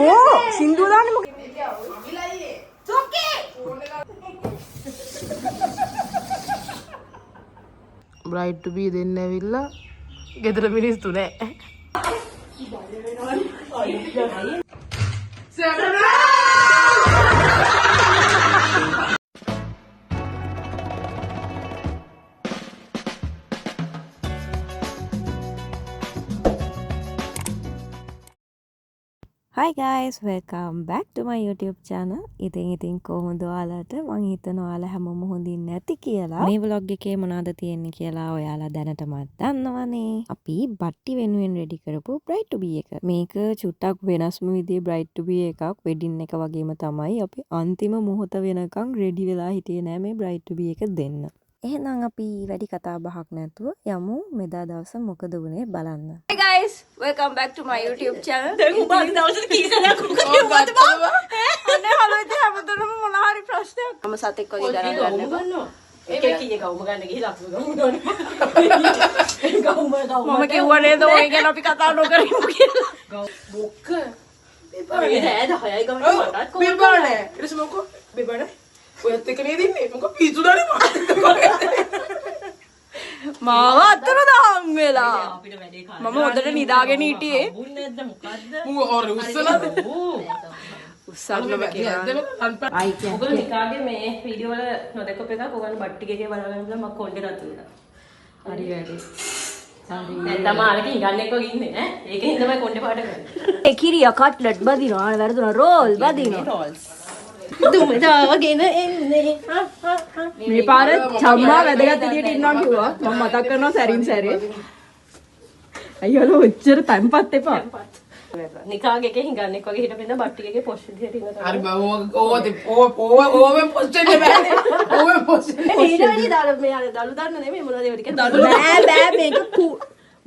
ඕ සින්දුව දාන්නේ මොකද? බ්‍රයිඩ් ටු බී දෙන්න ඇවිල්ලා ගෙදර මිනිස්සු නෑ. Hi guys, welcome back to my YouTube channel. ඉතින් කොහොමද ඔයාලට? මං හිතනවා ඔයාලා හැමෝම හොඳින් නැති කියලා. මේ vlog එකේ මොනවද තියෙන්නේ කියලා ඔයාලා දැනටමත් දන්නවනේ. අපි බට්ටි වෙනුවෙන් ready කරපු bride to be එක. මේක චුට්ටක් වෙනස්ම විදිහේ bride to be එකක්. wedding එක වගේම තමයි අපි අන්තිම මොහොත වෙනකන් ready වෙලා හිටියේ නෑ මේ bride to be එක දෙන්න. එහෙනම් අපි වැඩි කතා බහක් නැතුව යමු මෙදා දවස මොකද වුනේ බලන්න. Hey guys, welcome back to my YouTube channel. දැන් උඹ අද දවසේ කීසරයක් කිව්වද බං? අනේ හලෝ ඉතින් හැමදෙරම මොන හරි ප්‍රශ්නයක්. මම සතෙක් වගේ ගණන් ගන්නවා. එක කීයේ ගවුම ගන්න ගිහිලා අපි ගමු නෝනේ. මම කිව්වා නේද ඔය ගැන අපි කතා නොකරමු කියලා. බොක්ක. බෙබානේ නෑ 10යි ගමන මටත් කොහොමද? බෙබානේ. ඊට පස්සේ මොකෝ? බෙබානේ. ඔයත් එක නේද ඉන්නේ? මොකෝ පිසුදානේ මාත්. මාව අතරදාම් වෙලා මම හොඳට නිදාගෙන හිටියේ මම ඔර උස්සලාද උස්සන්නම කියලා ඔයගොල්ලෝ නිකාගේ මේ වීඩියෝ වල නොදකපු එකක් ඔයගොල්ලෝ බට්ටිගේ බලගෙන ඉඳලා මම කොණ්ඩේ රතු වෙලා හරි වැඩි හරි දැන් තමයි ආලක ඉගන්න එක්ක ඉන්නේ ඈ ඒකෙන් තමයි කොණ්ඩේ පාට කරන්නේ ඒ කිරියා කට්ලට් බදිනවා වැරදුනා රෝල් බදිනවා රෝල්ස් දුමදාගෙන එන්නේ මේ පාර චම්මා වැදගත් විදියට ඉන්නවා කිව්වා මම මතක් කරනවා සැරින් සැරේ අයියෝ ඔච්චර තැම්පත් එපා නිකාගේ එකේ හිඟන්නේ වගේ හිටපෙන්න බට්ටිගේ පොස්ට් විදියට ඉන්නවා හරි බා ඕවෙන් පොස්ට් එකේ බෑනේ ඕවෙන් පොස්ට් එකේ ඊළඟට දාලා මේ අර දලු දාන්න නෙමෙයි මොනවද ඒවට කියන්නේ දලු බෑ මේක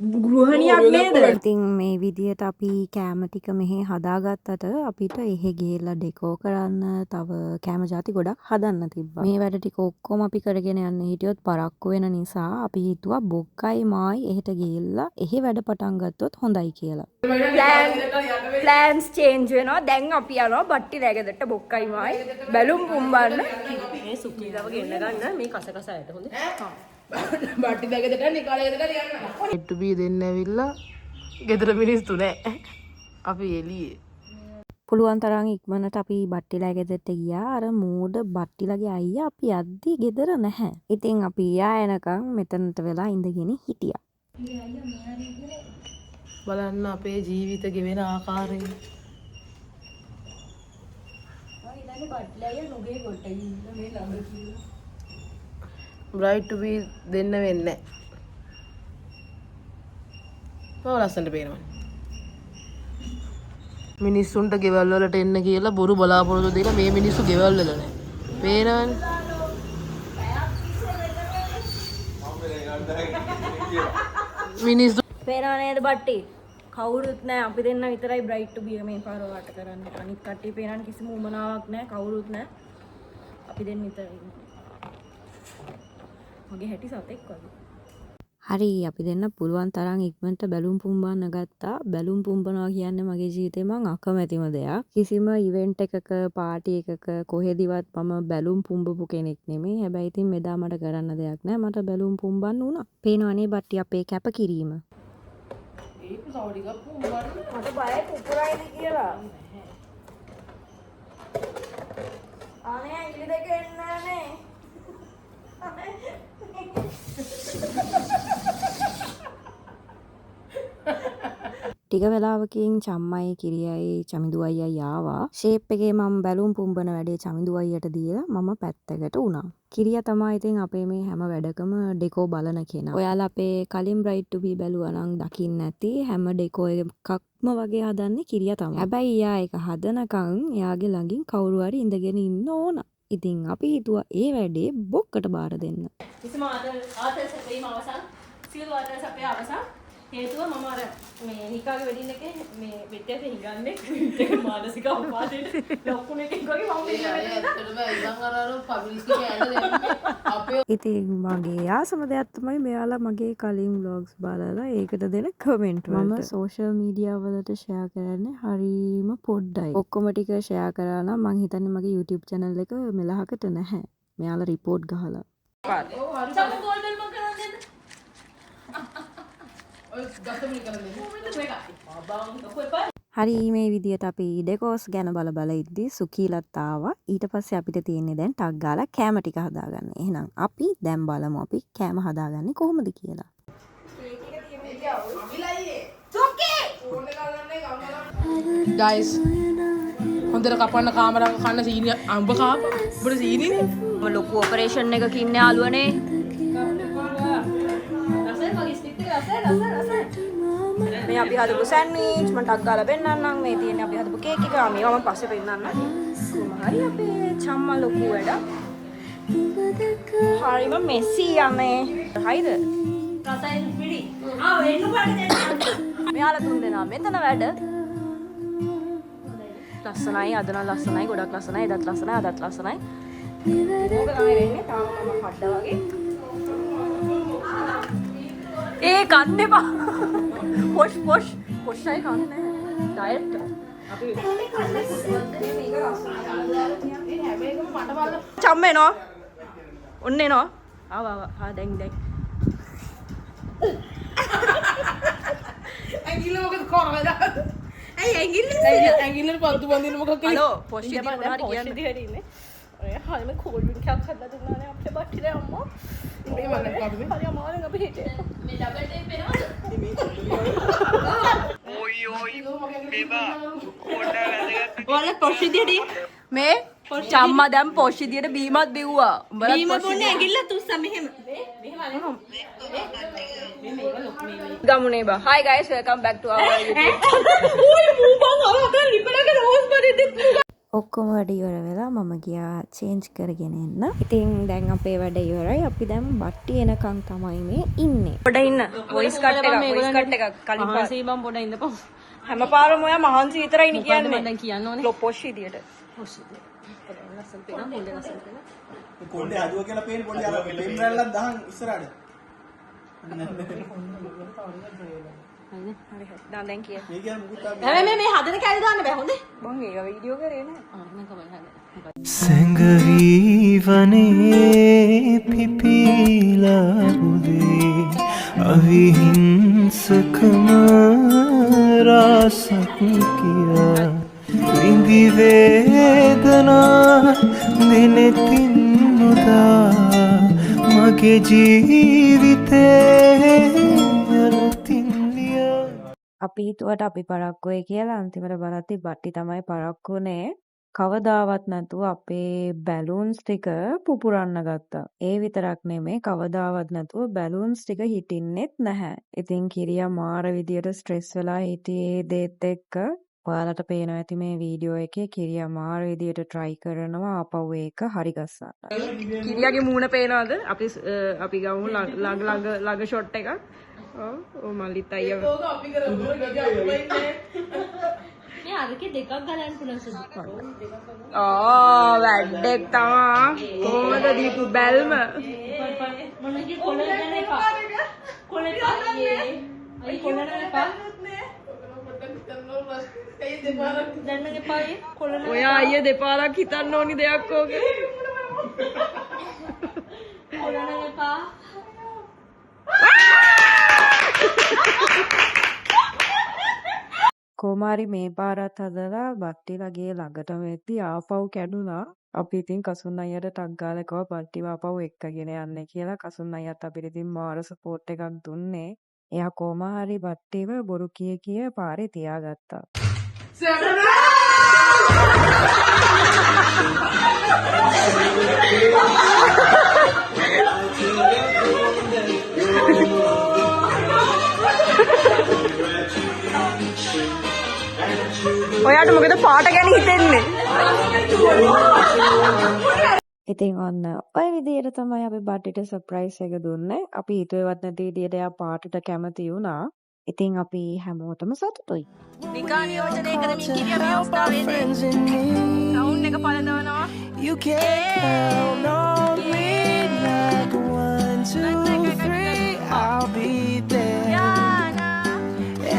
ගෘහණියක් නේද? ඉතින් මේ විදියට අපි කෑම ටික මෙහි හදාගත්තට අපිට එහෙ ගිහලා ඩෙකෝ කරන්න තව කෑම ಜಾති ගොඩක් හදන්න තිබ්බා. මේ වැඩ ටික ඔක්කොම අපි කරගෙන යන්න හිටියොත් පරක්කු වෙන නිසා අපි හිතුවා බොක්කයි මායි එහෙට ගිහිල්ලා එහෙ වැඩ පටන් ගත්තොත් හොඳයි කියලා. ප්ලෑන්ස් චේන්ජ් වෙනවා. දැන් අපි යනවා බට්ටි රැගෙදට බොක්කයි මායි බැලුම් පුම්බන්න. මේ සුක්ලීදව ගෙන්න ගන්න මේ කස ඇට හොඳ. බට්ටි බැගෙදට නිකාලෙදට යන්න. bride to be දෙන්න ඇවිල්ලා ගෙදර මිනිස්සු නෑ. අපි එළියේ. පුළුවන් තරම් ඉක්මනට අපි බට්ටිලා ගෙදරට ගියා. අර මෝඩ බට්ටිලාගේ අයියා අපි යද්දි ගෙදර නැහැ. ඉතින් අපි යා එනකන් මෙතනට වෙලා ඉඳගෙන හිටියා. බලන්න අපේ ජීවිත ගෙවෙන ආකාරය. bride to be දෙන්න වෙන්නේ නැහැ. ලස්සනට පේනවනේ. මිනිස්සුන්ට ගෙවල් වලට එන්න කියලා බොරු බලාපොරොත්තු දීලා මේ මිනිස්සු ගෙවල් වල නැහැ. පේනවනේ. මිනිස්සු පේනව නේද බට්ටි? කවුරුත් නැහැ. අපි දෙන්න විතරයි bride to be මේ පාර වට කරන්නේ. අනිත් කට්ටිය පේනන් කිසිම උමනාවක් නැහැ. කවුරුත් නැහැ. අපි දෙන්න විතරයි. මගේ හැටි සතෙක් වගේ. හරි අපි දෙන්න පුළුවන් තරම් ඉක්මනට බැලුම් පුම්බන්න ගත්තා. බැලුම් පුම්බනවා කියන්නේ මගේ ජීවිතේ මං අකමැතිම දෙයක්. කිසිම ඉවෙන්ට් එකක පාටි එකක කොහෙදිවත් මම බැලුම් පුම්බපු කෙනෙක් නෙමෙයි. හැබැයි ඉතින් මෙදා මට කරන්න දෙයක් නැහැ. මට බැලුම් පුම්බන්න වුණා. පේනවනේ බට්ටි අපේ කැපකිරීම. ඒක සවඩි ගප්පු උඹට මට බයයි කුකුරයිද කියලා. අනේ ඉලි දෙක එන්නනේ. ටික වෙලාවකින් චම්මයි කිරියයි චමිදු අයියයි ආවා. ෂේප් එකේ මම බැලුම් පුම්බන වැඩේ චමිදු අයියට දීලා මම පැත්තකට වුණා. කිරියා තමයි ඉතින් අපේ මේ හැම වැඩකම ඩෙකෝ බලන කෙනා. ඔයාලා අපේ කලින් bride to be බැලුවා නම් දකින්න නැති හැම ඩෙකෝ එකක්ම වගේ හදන්නේ කිරියා තමයි. හැබැයි එයා ඒක හදනකන් එයාගේ ළඟින් කවුරු හරි ඉඳගෙන ඉන්න ඕන. ඉතින් අපි හිතුවා ඒ වැඩේ බොක්කට බාර දෙන්න. කිසිම ආතල් සැපීම අවසන්. සියලු ආතල් සැපේ අවසන්. හේතුව මම අර මේ නිකාගේ වෙඩින් එකේ මේ පිටේට හිඟන්නේ ඒක මානසික අපවාදයට ලොකුණ එකක් වගේ මම ඉතින් මගේ ආසම දෙයක් තමයි මෙයාලා මගේ කලින් vlogs බලලා ඒකට දෙන කමෙන්ට් වලට. මම සෝෂල් මීඩියා වලට ෂෙයා කරන්නේ හරීම පොඩ්ඩයි. ඔක්කොම ටික ෂෙයා කරා නම් මං හිතන්නේ මගේ YouTube channel එක මෙලහකට නැහැ. මෙයාලා report ගහලා. හරි මේ විදියට අපි ඩෙකෝස් ගැන බල ඉද්දි සුකීලත් ආවා. ඊට පස්සේ අපිට තියෙන්නේ දැන් ටක් ගාලා කෑම ටික හදාගන්න. එහෙනම් අපි දැන් බලමු අපි කෑම හදාගන්නේ කොහොමද කියලා. guys හොඳට කපන්න කාමරාවක කන්න සීනි අඹ කාප ඔබට සීනිනේ මම ලොකු ඔපරේෂන් එකක ඉන්නේ යාළුවනේ මේ අපි හදපු සෑන්ඩ්විච් මම ටක් ගාලා පෙන්නන්නම් මේ තියෙන්නේ අපි හදපු කේක් එක මේවා මම පස්සේ පෙන්නන්නම් හරි අපේ චම්මා ලොකු වැඩ හරිම මෙසි යන්නේ හයිද රසයෙන් පිළි එන්න බඩ දෙන්න මෙයාලා තුන් දෙනා මෙතන වැඩ ලස්සනයි අද නම් ලස්සනයි ගොඩක් ලස්සනයි එදත් ලස්සනයි අදත් ලස්සනයි ඕක තමයි වෙන්නේ තාම මම හඩ වගේ ඒ කන්න එපා පොෂ්යි කන්නේ ඩයට් අපි චම්ම එනවා ඔන්න එනවා ආවා දැන් ඇඟිල්ල මොකද කරවද ඇයි ඇඟිල්ලට පන්තු බඳින්න මොකක් කියලා හලෝ පොෂ්ටි දින මොනවාරි කියන්නේ ඉන්නේ ඔය හැම කෝල් ඩ්‍රින්ක් එකක් හදලා දුන්නානේ අපේ බට්ටිලේ අම්මා මේ වලක් කාපේ හරි අමාරුවෙන් අපි හිටියේ මේ ඩබල් ටේප් එනවද ඔයි මේවා ඔයාලා පොෂ්ටි දිහට මේ චම්මා දැන් පොෂ්ටි දිහට බීමත් බිව්වා උඹලා බීම බොන්නේ ඇඟිල්ල තුස්සා මෙහෙම ගමුනේ බා hi guys welcome back to our YouTube ඔක්කොම වැඩ ඉවර වෙලා මම ගියා චේන්ජ් කරගෙන එන්න. ඉතින් දැන් අපේ වැඩ ඉවරයි. අපි දැන් බට්ටි එනකන් තමයි මේ ඉන්නේ. පොඩ ඉන්න. වොයිස් කට් එකක් කලින් පාසී බම් පොඩ ඉන්නපන්. හැමපාරම ඔයා මහන්සි විතරයි නේ කියන්නේ. මම දැන් කියන්න ඕනේ. ලො පොෂ් විදියට. පොෂ් විදියට. ලස්සන පේනවා. හොඳ ලස්සන පේනවා. කොණ්ඩේ හදුවා කියලා පේන පොඩි අර ෆ්‍රේම් රැල්ලක් දහන් ඉස්සරහට. හරි දැන් කිය. මේ කියන්නේ මුකුත් හැබැයි මේ හදන කැලේ දාන්න බෑ හොඳේ. මං ඒක වීඩියෝ කරේ නෑ. මම කමෙන්ට් හදලා. සැඟවි වනේ පිපිලා උදේ අවිහිංසකම රසක් කියා විඳි වේදනා දිනෙතින් මුදා මගේ ජීවිතේ අලුතින් අපි හිතුවට අපි පරක්කුවේ කියලා අන්තිමට බලද්දි බට්ටි තමයි පරක්කුනේ. කවදාවත් නැතුව අපේ බැලූන්ස් ටික පුපුරන්න ගත්තා. ඒ විතරක් නෙමේ කවදාවත් නැතුව බැලූන්ස් ටික හිටින්නෙත් නැහැ. ඉතින් කිරියා මාර විදියට ස්ට්‍රෙස් වෙලා හිටියේ දේත් එක්ක. ඔයාලට පේනවා ඇති මේ වීඩියෝ එකේ කිරියා මාර විදියට try කරනවා ආපහු ඒක හරි ගස්සන්න. කිරියාගේ මූණ පේනවද? අපි ගමු ළඟ ෂොට් එකක්. ඔව් මල්ලිත් අයියා. ඕක අපි කරමු මේ අරකේ දෙකක් ගලන්න පුළුවන් සුදු. වැඩක් තමයි. කොහොමද දීපු බැල්ම? මම කිය කොළ ගන්න එපා. කොළ පායේ. අයි කොළ ගන්න එපා. දැන් එපායේ. කොළ ගන්න. ඔයා අයියා දෙපාරක් හිතන්න ඕනි දෙයක් ඕකේ. කොළ ගන්න එපා. කොමාරි මේ පාරත් හදලා බට්ටිලගේ ළඟටම එද්දි ආපහු කැඩුනා. අපි ඉතින් කසුන් අයියට ටක් ගාලා කිව්වා බට්ටිව ආපහු එක්කගෙන යන්න කියලා. කසුන් අයියත් අපිට ඉතින් මාර සපෝට් එකක් දුන්නේ. එයා කොමාරි බට්ටිව බොරු කිය පාරේ තියාගත්තා. ඔයාට මොකද පාට ගැන හිතෙන්නේ? ඉතින් ඔන්න ඔය විදිහට තමයි අපි බට්ටිට සර්ප්‍රයිස් එක දුන්නේ. අපි හිතුවේවත් නැති විදිහට එයා පාටට කැමති වුණා. ඉතින් අපි හැමෝටම සතුටුයි. නිකා නියෝජනය කරමින් කිරිය මේ අවස්ථාවේදී සවුන්ඩ් එක පලදවනවා. You can count on me like 1, 2, 3. I'll be there.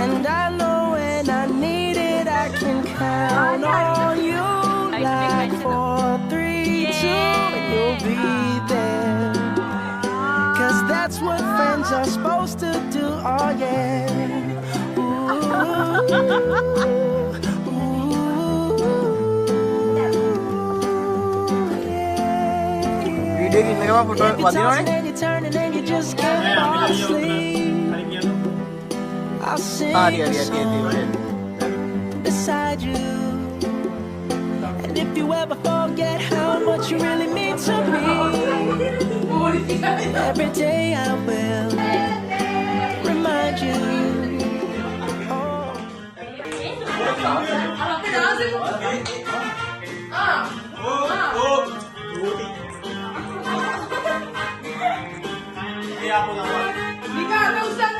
And I know when I need it, I can count on you like 4, 3, 2. And you'll be there. 'Cause that's what friends are supposed to do. Oh yeah. Ooh, video එකකින් ඉන්නකම photo if you're වදිනවනේ. tossing and you're turning and you just can't fall asleep, I'll sing a song beside you. And if you ever forget how much you really mean to me, every day I will remind you. නිකා අත උස්සන්න.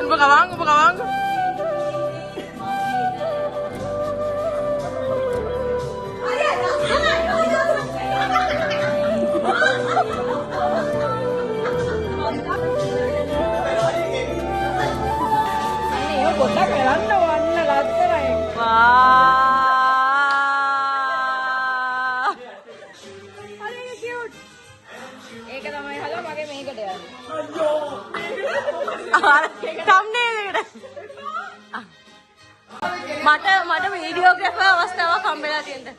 Upa kawang. මට වීඩියෝග්‍රැෆර් අවස්ථාවක් හම්බෙලා තියෙනවා.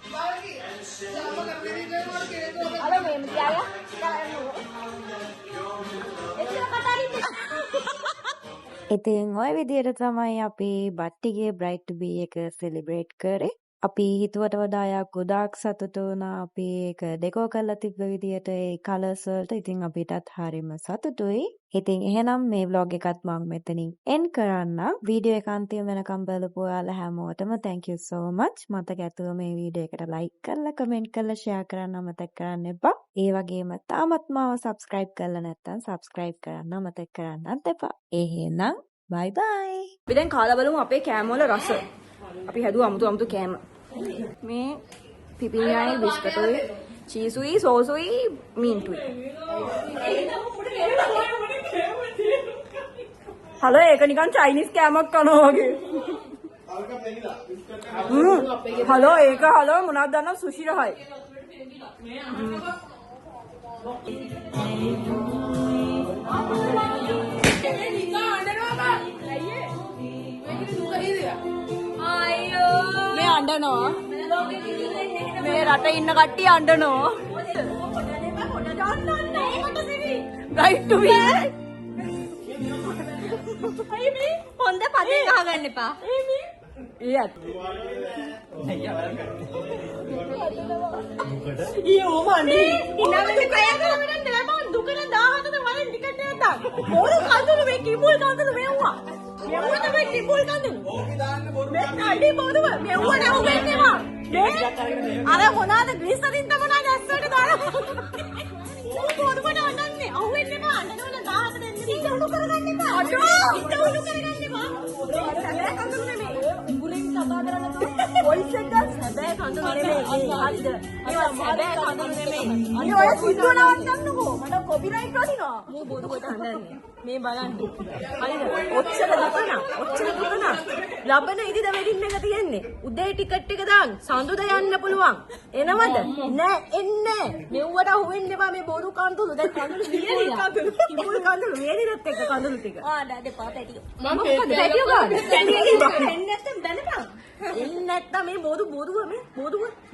ඉතින් ඔය විදිහට තමයි අපි බට්ටිගේ බ්‍රයිට් ටු බී එක සෙලිබ්‍රේට් කරේ. අපි හිතුවට වඩා ගොඩාක් සතුටු වුණා. අපි ඒක ඩෙකෝ කරලා තිබ්බ විදිහට ඒ කලර්ස් වලට. ඉතින් අපිටත් හරිම සතුටුයි. ඉතින් එහෙනම් මේ vlog එකත් මම මෙතනින් end කරන්නම්. වීඩියෝ එක අන්තිම වෙනකම් බලපු ඔයාලා හැමෝටම thank you so much. මතක ඇතුව මේ වීඩියෝ එකට like කරලා comment කරලා share කරන්න අමතක කරන්න එපා. ඒ වගේම තාමත් මාව subscribe කරලා නැත්නම් subscribe කරන්න අමතක කරන්නත් එපා. එහෙනම් bye bye. අපි දැන් කාලා බලමු අපේ කෑම වල රස. අපි හැදුවා අමුතු කෑම. මේ පිපිඤ්ඤායි බිස්කටුයි චීසුයි සෝසුයි මින්ටුයි. හලෝ ඒක නිකන් චයිනීස් කෑමක් කනවා වගේ. හලෝ ඒක හලෝ මොනවද දන්නව සුෂි රහයි. මේ අඬනවා. මේ රටේ ඉන්න කට්ටිය අඬනවා. right to me. අයිමි හොඳ පදේ ගහගන්න එපා. අයිමි. ඊයත්. ඊයෝ මන්නේ. ඉන්නවද කයකට නෑ දුකන 17ට වලින් ටිකට් එකක් දාන්න. මොන කඳුළු මේ කිඹුල් කඳුළු මෙව්වා. මෙව්වා තමයි කිඹුල් කඳුළු. මේ අඩි බොරුව මෙව්වා නෑ උගෙන්නේවා. අර මොනවාද ග්‍රීස් වලින් තමයි ඇස්සට දාලා. බොරුවට අඬන්නේ. අහුවෙන්නේවා අඬනවල 17 දෙන්න. ඉත උණු කරගන්න එපා. අඩෝ. ඉත උණු කරගන්න එපා. සැබෑ කඳුළු නෙමෙයි. ඉඹුලෙන් කතා කරන්නේ වොයිස් එක සැබෑ කඳුළු නෙමෙයි. හරිද? ඒවා සැබෑ කඳුළු නෙමෙයි. අනේ ඔය සිද්ධ නවත්තන්නකෝ. මට කොපිරයිට් වදිනවා. මෝ බොරුවට අඬන්නේ. මේ බලන්න. හරිද? ඔච්චර දුකන. ලබන ඉදිද වෙඩින් එක තියෙන්නේ. උදේ ටිකට් එක දාන්න. සඳුදා යන්න පුළුවන්. එනවද? නෑ එන්නේ. මෙව්වට අහුවෙන්න එපා මේ බොරු කඳුළු. දැන් කඳුළු කිඹුල් කඳුළු වේදිනත් එක්ක කඳුළු ටික. දෙපා පැටියෝ. මම පැටියෝ ගන්න. එන්නේ නැත්නම් දැනපන්. එන්නේ නැත්නම් මේ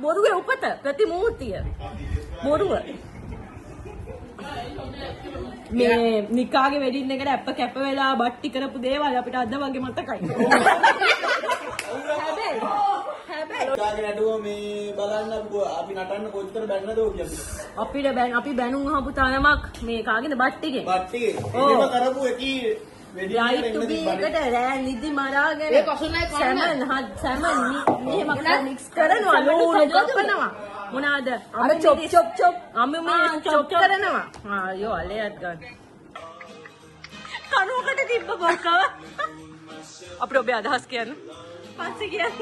බොරුවේ උපත ප්‍රතිමූර්තිය. බොරුව. මේ නිකාගේ වෙඩින් එකට අප්ප කැප වෙලා බට්ටි කරපු දේවල් අපිට අද වගේ මතකයි. හැබැයි දාගෙන නටුව මේ බලන්න අපි නටන්න කොච්චර බැන්නද ඔය කියන්නේ. අපි බැනුම් අහපු තරමක් මේ කාගේද බට්ටිගේ. බට්ටිගේ. එහෙම කරපු එකී රයිට් ටු බී එකට රෑ නිදි මරාගෙන සැමන් මෙහෙම මික්ස් කරනවා ලුණු කපනවා මොනවාද අර චොප් අම්ම මේ චොප් කරනවා අයියෝ අලයට ගන්න කනුවකට තිබ්බ බොක්කව අපිට ඔබේ අදහස් කියන්න පස්සේ කියන්න